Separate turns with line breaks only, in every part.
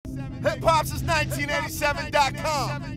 Hip-hop since 1987.com.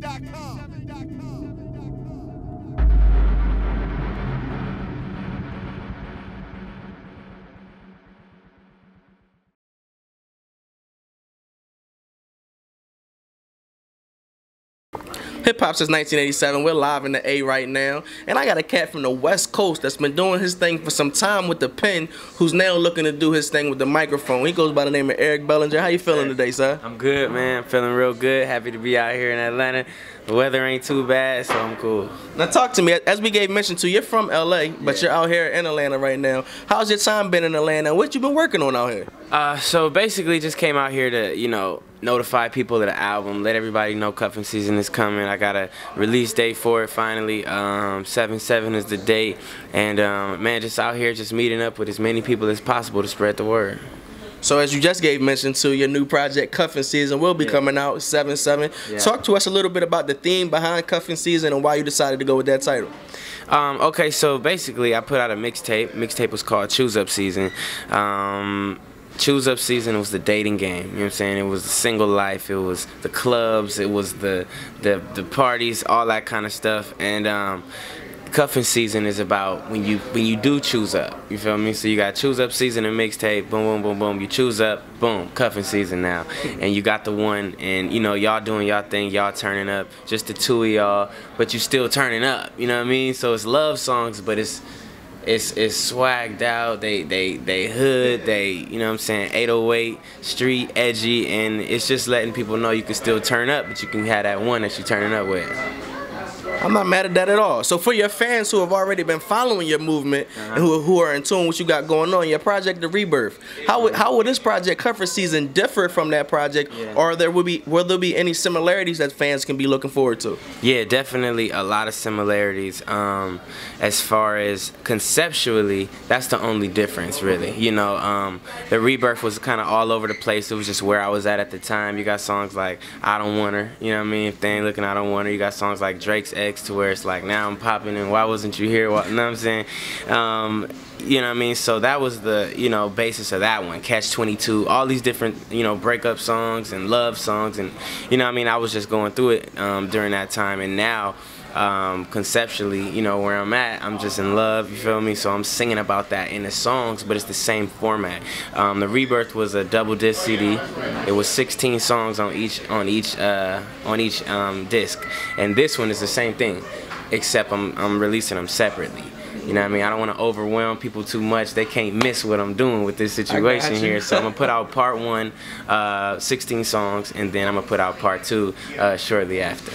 Hip hop since 1987. We're live in the A right now, and I got a cat from the West Coast that's been doing his thing for some time with the pen, who's now looking to do his thing with the microphone. He goes by the name of Eric Bellinger. How you feeling today, sir?
I'm good, man. Feeling real good. Happy to be out here in Atlanta. The weather ain't too bad, so I'm cool.
Now talk to me. As we gave mention to, you're from LA, but you're out here in Atlanta right now. How's your time been in Atlanta, and what you been working on out here?
So basically just came out here to, notify people of the album, let everybody know cuffing season is coming. I got a release date for it finally. 7/7 is the date, and man, just out here just meeting up with as many people as possible to spread the word.
So as you just gave mention to, your new project, Cuffing Season, will be coming out 7/7.
Yeah.
Talk to us a little bit about the theme behind Cuffing Season and why you decided to go with that title.
Okay, so basically I put out a mixtape. Mixtape was called Choose Up Season. Choose Up Season was the dating game, you know what I'm saying? It was the single life, it was the clubs, it was the parties, all that kind of stuff. And Cuffing Season is about when you do choose up, you feel me? So you got Choose Up Season and mixtape, boom, boom, boom, boom. You choose up, boom, Cuffing Season now. And you got the one, and y'all doing y'all thing, y'all turning up, just the two of y'all, but you still turning up, you know what I mean? So it's love songs, but it's swagged out, they hood, you know what I'm saying, 808, street, edgy, and it's just letting people know you can still turn up, but you can have that one that you're turning up with.
I'm not mad at that at all. So for your fans who have already been following your movement and who are in tune with what you got going on, your project, The Rebirth, how will this project, Cuffing Season, differ from that project, or will there be any similarities that fans can be looking forward to?
Yeah, definitely a lot of similarities. As far as conceptually, that's the only difference, really. The Rebirth was kind of all over the place. It was just where I was at the time. You got songs like I Don't Want Her, you know what I mean? If they ain't looking, I Don't Want Her. You got songs like Drake's X, to where it's like, now I'm popping and why wasn't you here? You know what I'm saying? You know what I mean? So that was the, basis of that one. Catch-22, all these different, breakup songs and love songs, and, you know what I mean? I was just going through it during that time, and now, conceptually, where I'm at, I'm just in love, you feel me? So I'm singing about that in the songs, but it's the same format. The Rebirth was a double disc CD. It was 16 songs on each disc, and this one is the same thing, except I'm releasing them separately. You know what I mean? I don't want to overwhelm people too much. They can't miss what I'm doing with this situation here. So I'm going to put out part 1, 16 songs, and then I'm going to put out part 2 shortly after.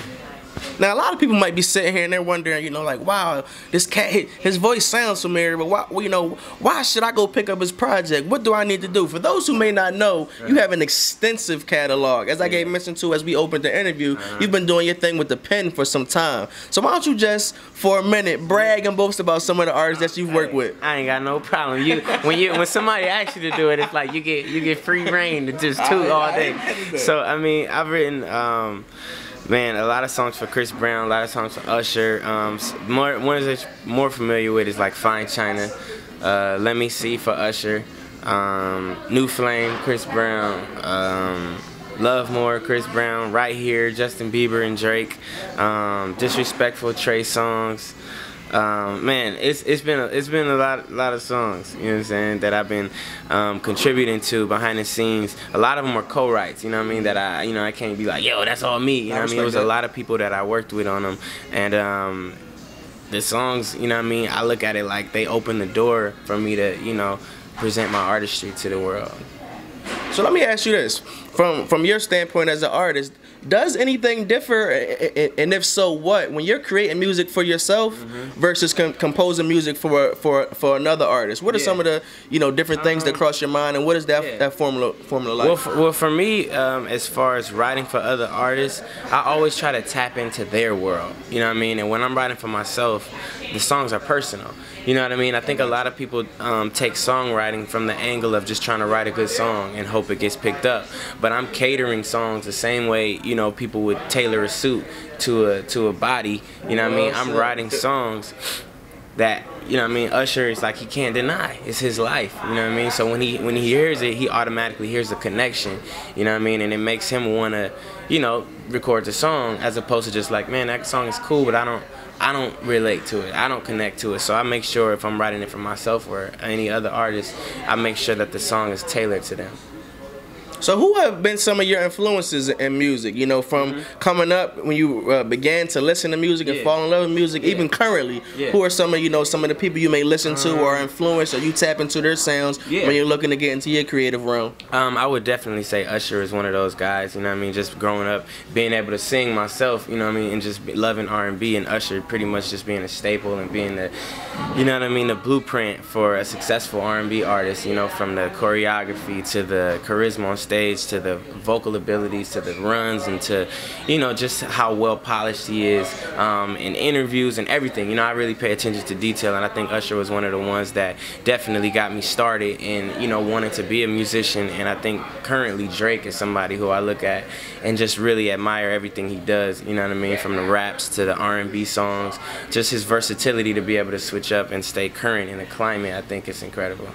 Now, a lot of people might be sitting here and they're wondering, like, wow, this cat, his voice sounds familiar, but why should I go pick up his project? What do I need to do? For those who may not know, you have an extensive catalog. As I gave mention to as we opened the interview, you've been doing your thing with the pen for some time. So why don't you just, for a minute, brag and boast about some of the artists that you've worked with?
I ain't got no problem. When somebody asks you to do it, it's like you get free reign to just toot all day. So I mean, I've written. Man, a lot of songs for Chris Brown, a lot of songs for Usher. One that I'm more familiar with is like Fine China, Let Me See for Usher, New Flame, Chris Brown, Love More, Chris Brown, Right Here, Justin Bieber and Drake, Disrespectful, Trey Songz. Man, it's been a lot of songs, you know what I'm saying, that I've been contributing to behind the scenes. A lot of them are co-writes, you know what I mean, that I can't be like, yo, that's all me, you know what I mean. It was a lot of people that I worked with on them, and the songs, you know what I mean, I look at it like they open the door for me to, present my artistry to the world.
So let me ask you this, from your standpoint as an artist, does anything differ, and if so, what? When you're creating music for yourself versus composing music for another artist, what are some of the different things that cross your mind, and what is that formula like?
Well, for me, as far as writing for other artists, I always try to tap into their world. You know what I mean? And when I'm writing for myself, the songs are personal. You know what I mean? I think a lot of people take songwriting from the angle of just trying to write a good song and hope it gets picked up. But I'm catering songs the same way, people would tailor a suit to a body. You know what I mean? I'm writing songs that, you know what I mean, Usher is like, he can't deny. It's his life, you know what I mean? So when he hears it, he automatically hears the connection, you know what I mean? And it makes him want to, you know, record the song, as opposed to just like, man, that song is cool, but I don't relate to it. I don't connect to it. So I make sure if I'm writing it for myself or any other artist, I make sure that the song is tailored to them.
So who have been some of your influences in music? You know, from coming up when you began to listen to music and fall in love with music, even currently, who are some of, you know, some of the people you may listen to or influence, or you tap into their sounds when you're looking to get into your creative realm?
I would definitely say Usher is one of those guys, you know what I mean? Just growing up, being able to sing myself, you know what I mean, and just loving R&B, and Usher pretty much just being a staple and being the, you know what I mean, the blueprint for a successful R&B artist, you know, from the choreography to the charisma on stage to the vocal abilities to the runs and to, you know, just how well polished he is in interviews and everything. You know, I really pay attention to detail, and I think Usher was one of the ones that definitely got me started in, you know, wanting to be a musician. And I think currently Drake is somebody who I look at and just really admire everything he does, you know what I mean, from the raps to the R&B songs, just his versatility to be able to switch up and stay current in the climate. I think it's incredible.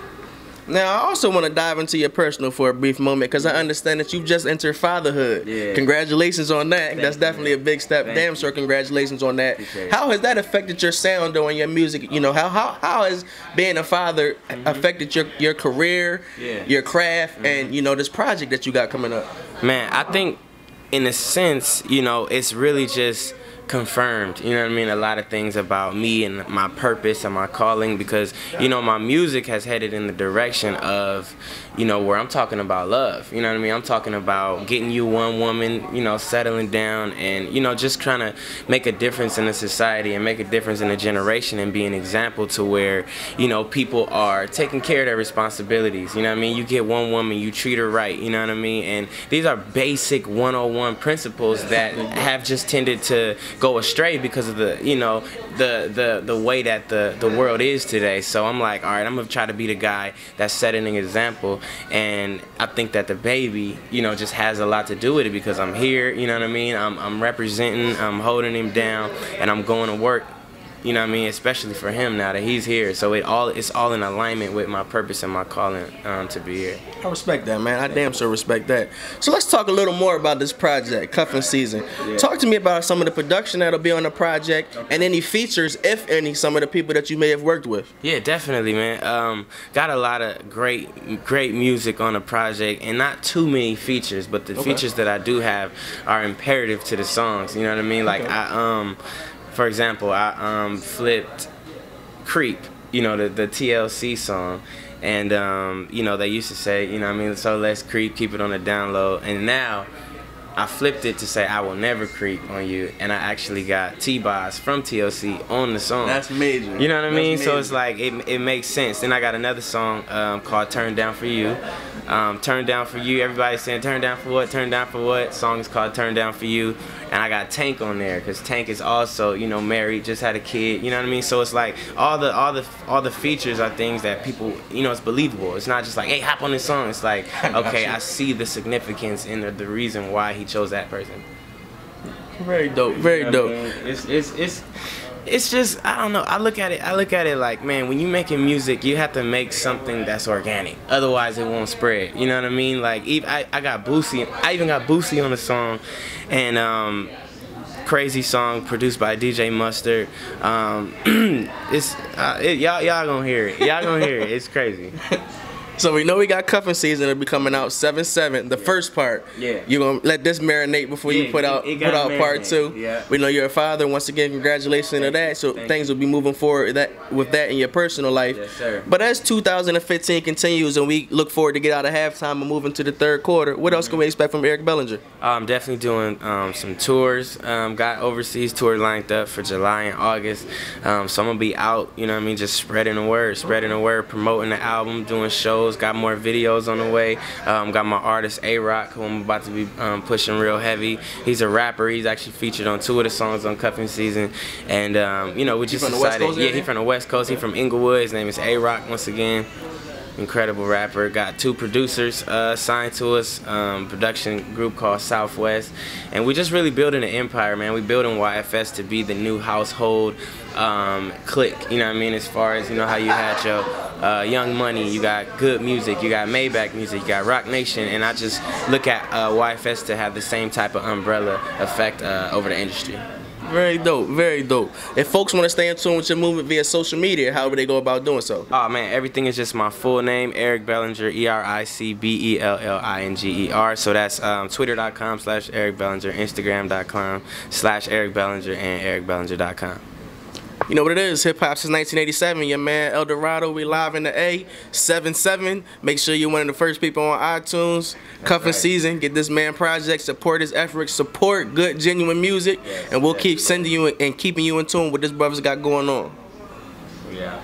Now, I also want to dive into your personal for a brief moment, because I understand that you've just entered fatherhood.
Yeah.
Congratulations on that. That's definitely a big step. Damn sure congratulations on that. How has that affected your sound or your music? You know, how has being a father affected your career, your craft, and, you know, this project that you got coming up?
Man, I think in a sense, you know, it's really just confirmed, you know what I mean, a lot of things about me and my purpose and my calling, because, you know, my music has headed in the direction of, you know, where I'm talking about love, you know what I mean, I'm talking about getting you one woman, you know, settling down and, you know, just trying to make a difference in the society and make a difference in the generation and be an example to where, you know, people are taking care of their responsibilities, you know what I mean, you get one woman, you treat her right, you know what I mean, and these are basic 101 principles that have just tended to go astray because of the, you know, the way that the world is today. So I'm like, all right, I'm gonna try to be the guy that's setting an example, and I think that the baby, you know, just has a lot to do with it, because I'm here, you know what I mean, I'm representing, I'm holding him down, and I'm going to work, you know what I mean, especially for him now that he's here. So it's all in alignment with my purpose and my calling to be here.
I respect that, man. I damn sure respect that. So let's talk a little more about this project, Cuffing Season. Talk to me about some of the production that'll be on the project and any features, if any, some of the people that you may have worked with.
Yeah, definitely, man. Got a lot of great music on the project, and not too many features, but the features that I do have are imperative to the songs. You know what I mean? Like for example, I flipped Creep, you know, the TLC song, and you know, they used to say, you know what I mean, so let's creep, keep it on the down low, and now I flipped it to say I will never creep on you, and I actually got T-Boz from TLC on the song.
That's major.
You know what I mean? So it's like, it makes sense. Then I got another song called Turn Down For You. Turn Down For You, everybody's saying turn down for what, turn down for what? Song is called Turn Down For You. And I got Tank on there, because Tank is also, you know, married, just had a kid, you know what I mean? So it's like all the features are things that people, you know, it's believable. It's not just like, hey, hop on this song. It's like, okay, I see the significance and the reason why he chose that person.
Very dope, very dope.
It's just, I don't know, I look at it like, man, when you making music, you have to make something that's organic, otherwise it won't spread, you know what I mean? Like, I got Boosie, I even got Boosie on the song, and crazy song produced by DJ Mustard. Y'all gonna hear it, it's crazy.
So we know we got Cuffing Season to be coming out 7/7, the first part.
Yeah.
You're going to let this marinate before you put out part 2.
Yeah.
We know you're a father. Once again, congratulations on that. So things will be moving forward with that in your personal life.
Yes, sir.
But as 2015 continues and we look forward to get out of halftime and move into the third quarter, what else can we expect from Eric Bellinger?
I'm definitely doing some tours. Got overseas tours lined up for July and August. So I'm going to be out, you know what I mean, just spreading the word, promoting the album, doing shows. Got more videos on the way. Got my artist A-Rock, who I'm about to be pushing real heavy. He's a rapper. He's actually featured on 2 of the songs on Cuffing Season. And you know, we just decided. Yeah, he's from the West Coast. He's from Inglewood. His name is A-Rock once again. incredible rapper. Got 2 producers signed to us, production group called Southwest, and we just really building an empire, man. We building YFS to be the new household clique, you know what I mean, as far as, you know, how you had your Young Money, you got Good Music, you got Maybach Music, you got Rock Nation, and I just look at YFS to have the same type of umbrella effect over the industry.
Very dope, very dope. If folks want to stay in tune with your movement via social media, how would they go about doing so?
Oh man, everything is just my full name, Eric Bellinger, EricBellinger. So that's twitter.com/Eric Bellinger, Instagram.com/Eric Bellinger, and ericbellinger.com.
You know what it is, hip hop since 1987. Your man El Dorado, we live in the A, 7-7. Make sure you're one of the first people on iTunes. Cuffing season, get this man project, support his efforts, support good, genuine music, and we'll keep sending you and keeping you in tune with what this brother's got going on.
Yeah.